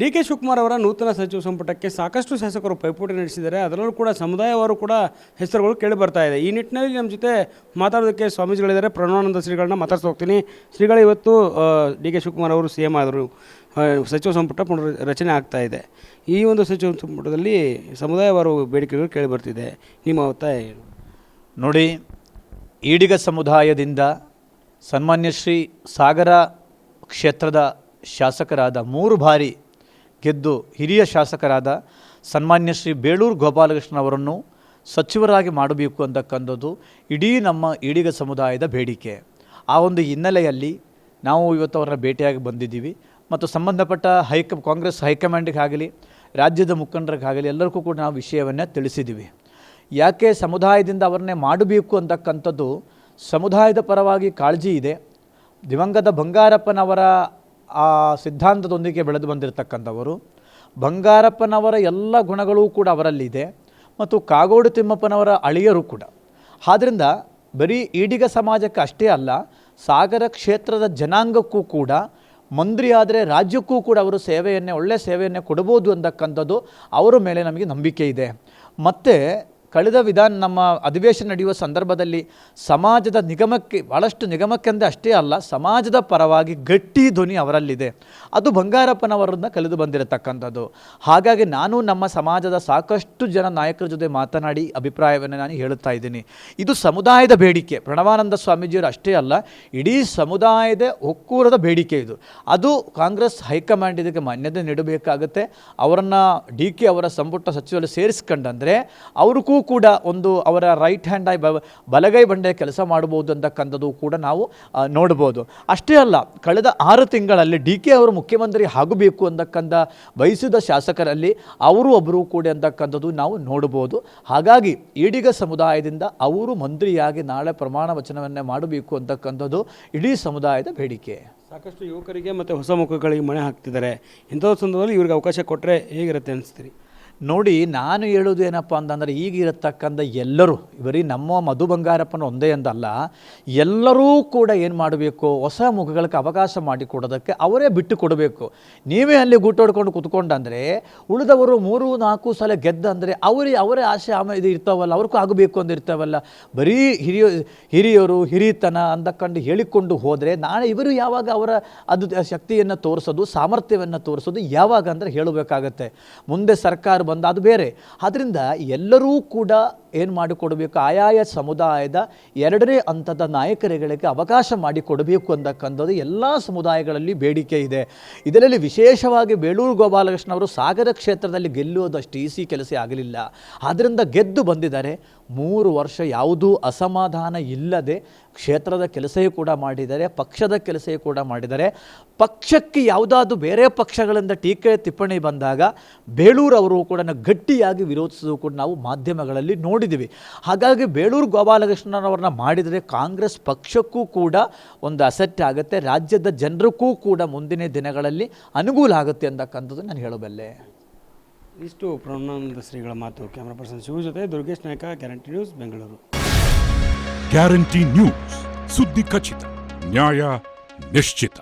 ಡಿ.ಕೆ. ಶಿವಕುಮಾರ್ ಅವರ ನೂತನ ಸಚಿವ ಸಂಪುಟಕ್ಕೆ ಸಾಕಷ್ಟು ಶಾಸಕರು ಪೈಪೋಟಿ ನಡೆಸಿದ್ದಾರೆ. ಅದರಲ್ಲೂ ಕೂಡ ಸಮುದಾಯವರು ಕೂಡ ಹೆಸರುಗಳು ಕೇಳಿ ಬರ್ತಾ ಇದೆ. ಈ ನಿಟ್ಟಿನಲ್ಲಿ ನಮ್ಮ ಜೊತೆ ಮಾತಾಡೋದಕ್ಕೆ ಸ್ವಾಮೀಜಿಗಳಿದ್ದಾರೆ. ಪ್ರಣವಾನಂದ ಶ್ರೀಗಳನ್ನ ಮಾತಾಡ್ತಾ ಹೋಗ್ತೀನಿ. ಶ್ರೀಗಳು, ಇವತ್ತು ಡಿ.ಕೆ. ಶಿವಕುಮಾರ್ ಅವರು CM ಆದರು, ಸಚಿವ ಸಂಪುಟ ರಚನೆ ಆಗ್ತಾ ಇದೆ. ಈ ಒಂದು ಸಚಿವ ಸಂಪುಟದಲ್ಲಿ ಸಮುದಾಯವಾರು ಬೇಡಿಕೆಗಳು ಕೇಳಿ ಬರ್ತಿದೆ. ನಿಮ್ಮ ಒತ್ತಾಯ ಏನು? ನೋಡಿ, ಈಡಿಗ ಸಮುದಾಯದಿಂದ ಸನ್ಮಾನ್ಯ ಶ್ರೀ ಸಾಗರ ಕ್ಷೇತ್ರದ ಶಾಸಕರಾದ 3 ಬಾರಿ ಗೆದ್ದು ಹಿರಿಯ ಶಾಸಕರಾದ ಸನ್ಮಾನ್ಯ ಶ್ರೀ ಬೇಳೂರು ಗೋಪಾಲಕೃಷ್ಣ ಅವರನ್ನು ಸಚಿವರಾಗಿ ಮಾಡಬೇಕು ಅಂತಕ್ಕಂಥದ್ದು ಇಡೀ ನಮ್ಮ ಈಡಿಗ ಸಮುದಾಯದ ಬೇಡಿಕೆ. ಆ ಒಂದು ಹಿನ್ನೆಲೆಯಲ್ಲಿ ನಾವು ಇವತ್ತು ಅವರನ್ನ ಭೇಟಿಯಾಗಿ ಬಂದಿದ್ದೀವಿ ಮತ್ತು ಸಂಬಂಧಪಟ್ಟ ಕಾಂಗ್ರೆಸ್ ಹೈಕಮಾಂಡ್ಗಾಗಲಿ ರಾಜ್ಯದ ಮುಖಂಡರಿಗಾಗಲಿ ಎಲ್ಲರಿಗೂ ಕೂಡ ನಾವು ವಿಷಯವನ್ನೇ ತಿಳಿಸಿದ್ದೀವಿ. ಯಾಕೆ ಸಮುದಾಯದಿಂದ ಅವರನ್ನೇ ಮಾಡಬೇಕು ಅಂತಕ್ಕಂಥದ್ದು ಸಮುದಾಯದ ಪರವಾಗಿ ಕಾಳಜಿ ಇದೆ. ದಿವಂಗತ ಬಂಗಾರಪ್ಪನವರ ಆ ಸಿದ್ಧಾಂತದೊಂದಿಗೆ ಬೆಳೆದು ಬಂದಿರತಕ್ಕಂಥವರು. ಬಂಗಾರಪ್ಪನವರ ಎಲ್ಲ ಗುಣಗಳೂ ಕೂಡ ಅವರಲ್ಲಿದೆ ಮತ್ತು ಕಾಗೋಡು ತಿಮ್ಮಪ್ಪನವರ ಅಳಿಯರು ಕೂಡ. ಆದ್ದರಿಂದ ಬರೀ ಈಡಿಗ ಸಮಾಜಕ್ಕೆ ಅಷ್ಟೇ ಅಲ್ಲ, ಸಾಗರ ಕ್ಷೇತ್ರದ ಜನಾಂಗಕ್ಕೂ ಕೂಡ ಮಂತ್ರಿ ಆದರೆ ರಾಜ್ಯಕ್ಕೂ ಕೂಡ ಅವರು ಒಳ್ಳೆಯ ಸೇವೆಯನ್ನೇ ಕೊಡ್ಬೋದು ಅಂತಕ್ಕಂಥದ್ದು ಅವರ ಮೇಲೆ ನಮಗೆ ನಂಬಿಕೆ ಇದೆ. ಮತ್ತು ಕಳೆದ ನಮ್ಮ ಅಧಿವೇಶನ ನಡೆಯುವ ಸಂದರ್ಭದಲ್ಲಿ ಸಮಾಜದ ಭಾಳಷ್ಟು ನಿಗಮಕ್ಕೆ ಅಂದರೆ ಅಷ್ಟೇ ಅಲ್ಲ, ಸಮಾಜದ ಪರವಾಗಿ ಗಟ್ಟಿ ಧ್ವನಿ ಅವರಲ್ಲಿದೆ. ಅದು ಬಂಗಾರಪ್ಪನವರನ್ನ ಕಳೆದು ಬಂದಿರತಕ್ಕಂಥದ್ದು. ಹಾಗಾಗಿ ನಾನು ನಮ್ಮ ಸಮಾಜದ ಸಾಕಷ್ಟು ಜನ ನಾಯಕರ ಜೊತೆ ಮಾತನಾಡಿ ಅಭಿಪ್ರಾಯವನ್ನು ನಾನು ಹೇಳುತ್ತಾ ಇದ್ದೀನಿ. ಇದು ಸಮುದಾಯದ ಬೇಡಿಕೆ. ಪ್ರಣವಾನಂದ ಸ್ವಾಮೀಜಿಯವರು ಅಷ್ಟೇ ಅಲ್ಲ, ಇಡೀ ಸಮುದಾಯದ ಒಕ್ಕೂರದ ಬೇಡಿಕೆ ಇದು. ಅದು ಕಾಂಗ್ರೆಸ್ ಹೈಕಮಾಂಡ್ ಇದಕ್ಕೆ ಮಾನ್ಯತೆ ನೀಡಬೇಕಾಗುತ್ತೆ. ಅವರನ್ನು ಡಿ.ಕೆ. ಅವರ ಸಂಪುಟ ಸಚಿವರು ಸೇರಿಸ್ಕೊಂಡಂದರೆ ಅವ್ರಿಗೂ ಕೂಡ ಒಂದು ಅವರ ರೈಟ್ ಹ್ಯಾಂಡ್ ಆಗಿ ಬಲಗೈ ಬಂಡೆ ಕೆಲಸ ಮಾಡ್ಬೋದು ಅಂತಕ್ಕಂಥದ್ದು ಕೂಡ ನಾವು ನೋಡ್ಬೋದು. ಅಷ್ಟೇ ಅಲ್ಲ, ಕಳೆದ 6 ತಿಂಗಳಲ್ಲಿ ಡಿ.ಕೆ. ಅವರು ಮುಖ್ಯಮಂತ್ರಿ ಆಗಬೇಕು ಅಂತಕ್ಕಂಥ ಬಯಸಿದ ಶಾಸಕರಲ್ಲಿ ಅವರು ಒಬ್ಬರು ಕೂಡ ಅಂತಕ್ಕಂಥದ್ದು ನಾವು ನೋಡ್ಬೋದು. ಹಾಗಾಗಿ ಈಡಿಗ ಸಮುದಾಯದಿಂದ ಅವರು ಮಂತ್ರಿಯಾಗಿ ನಾಳೆ ಪ್ರಮಾಣ ವಚನವನ್ನೇ ಮಾಡಬೇಕು ಅಂತಕ್ಕಂಥದ್ದು ಇಡೀ ಸಮುದಾಯದ ಬೇಡಿಕೆ. ಸಾಕಷ್ಟು ಯುವಕರಿಗೆ ಮತ್ತು ಹೊಸ ಮುಖಗಳಿಗೆ ಮಣೆ ಹಾಕ್ತಿದ್ದಾರೆ. ಇಂಥ ಸಂದರ್ಭದಲ್ಲಿ ಇವ್ರಿಗೆ ಅವಕಾಶ ಕೊಟ್ಟರೆ ಹೇಗಿರುತ್ತೆ ಅನಿಸ್ತೀರಿ? ನೋಡಿ, ನಾನು ಹೇಳೋದು ಏನಪ್ಪ ಅಂತಂದರೆ, ಈಗಿರತಕ್ಕಂಥ ಎಲ್ಲರೂ ಬರೀ ನಮ್ಮ ಮಧು ಬಂಗಾರಪ್ಪನ ಒಂದೇ ಅಂದಲ್ಲ, ಎಲ್ಲರೂ ಕೂಡ ಏನು ಮಾಡಬೇಕು, ಹೊಸ ಮುಖಗಳಿಗೆ ಅವಕಾಶ ಮಾಡಿಕೊಡೋದಕ್ಕೆ ಅವರೇ ಬಿಟ್ಟು ಕೊಡಬೇಕು. ನೀವೇ ಅಲ್ಲಿ ಗುಟ್ಟೊಡ್ಕೊಂಡು ಕೂತ್ಕೊಂಡಂದರೆ ಉಳಿದವರು 3-4 ಸಲ ಗೆದ್ದಂದರೆ ಅವರೇ ಆಸೆ ಇದು ಇರ್ತಾವಲ್ಲ, ಅವ್ರಿಗೂ ಆಗಬೇಕು ಅಂತ ಇರ್ತಾವಲ್ಲ. ಬರೀ ಹಿರಿಯರು ಹಿರಿತನ ಅಂದಕೊಂಡು ಹೇಳಿಕೊಂಡು ಹೋದರೆ ನಾಳೆ ಇವರು ಯಾವಾಗ ಅವರ ಶಕ್ತಿಯನ್ನು ತೋರಿಸೋದು, ಸಾಮರ್ಥ್ಯವನ್ನು ತೋರಿಸೋದು ಯಾವಾಗ ಅಂದರೆ ಹೇಳಬೇಕಾಗತ್ತೆ. ಮುಂದೆ ಸರ್ಕಾರ ಬಂದ ಅದು ಬೇರೆ. ಆದ್ದರಿಂದ ಎಲ್ಲರೂ ಕೂಡ ಏನು ಮಾಡಿಕೊಡಬೇಕು, ಆಯಾಯ ಸಮುದಾಯದ 2ನೇ ಹಂತದ ನಾಯಕರುಗಳಿಗೆ ಅವಕಾಶ ಮಾಡಿಕೊಡಬೇಕು ಅಂತಕ್ಕಂಥದ್ದು ಎಲ್ಲ ಸಮುದಾಯಗಳಲ್ಲಿ ಬೇಡಿಕೆ ಇದೆ. ಇದರಲ್ಲಿ ವಿಶೇಷವಾಗಿ ಬೇಳೂರು ಗೋಪಾಲಕೃಷ್ಣ ಅವರು ಸಾಗರ ಕ್ಷೇತ್ರದಲ್ಲಿ ಗೆಲ್ಲುವುದಷ್ಟು ಈಸಿ ಕೆಲಸ ಆಗಲಿಲ್ಲ. ಆದ್ದರಿಂದ ಗೆದ್ದು ಬಂದಿದ್ದಾರೆ. 3 ವರ್ಷ ಯಾವುದೂ ಅಸಮಾಧಾನ ಇಲ್ಲದೆ ಕ್ಷೇತ್ರದ ಕೆಲಸ ಕೂಡ ಮಾಡಿದ್ದಾರೆ, ಪಕ್ಷದ ಕೆಲಸ ಕೂಡ ಮಾಡಿದ್ದಾರೆ. ಪಕ್ಷಕ್ಕೆ ಯಾವುದಾದ್ರೂ ಬೇರೆ ಪಕ್ಷಗಳಿಂದ ಟೀಕೆ ಟಿಪ್ಪಣಿ ಬಂದಾಗ ಬೇಳೂರು ಅವರು ಕೂಡ ಗಟ್ಟಿಯಾಗಿ ವಿರೋಧಿಸೋದು ಕೂಡ ನಾವು ಮಾಧ್ಯಮಗಳಲ್ಲಿ ನೋಡಿದ್ದೀವಿ. ಹಾಗಾಗಿ ಬೇಳೂರು ಗೋಪಾಲಕೃಷ್ಣನವ್ರನ್ನ ಮಾಡಿದರೆ ಕಾಂಗ್ರೆಸ್ ಪಕ್ಷಕ್ಕೂ ಕೂಡ ಒಂದು ಅಸೆಟ್ ಆಗುತ್ತೆ, ರಾಜ್ಯದ ಜನರಿಗೂ ಕೂಡ ಮುಂದಿನ ದಿನಗಳಲ್ಲಿ ಅನುಕೂಲ ಆಗುತ್ತೆ ಅಂತಕ್ಕಂಥದ್ದು ನಾನು ಹೇಳಬಲ್ಲೆ. ಇಷ್ಟು ಪ್ರಣವಾನಂದ ಶ್ರೀಗಳ ಮಾತು. ಕ್ಯಾಮರಾ ಪರ್ಸನ್ ಶಿವ ಜೊತೆ ದುರ್ಗೇಶ್ ನಾಯಕ, guarantee news, Bengaluru. Guarantee news, ಸುದ್ದಿ ಖಚಿತ, ನ್ಯಾಯ ನಿಶ್ಚಿತ.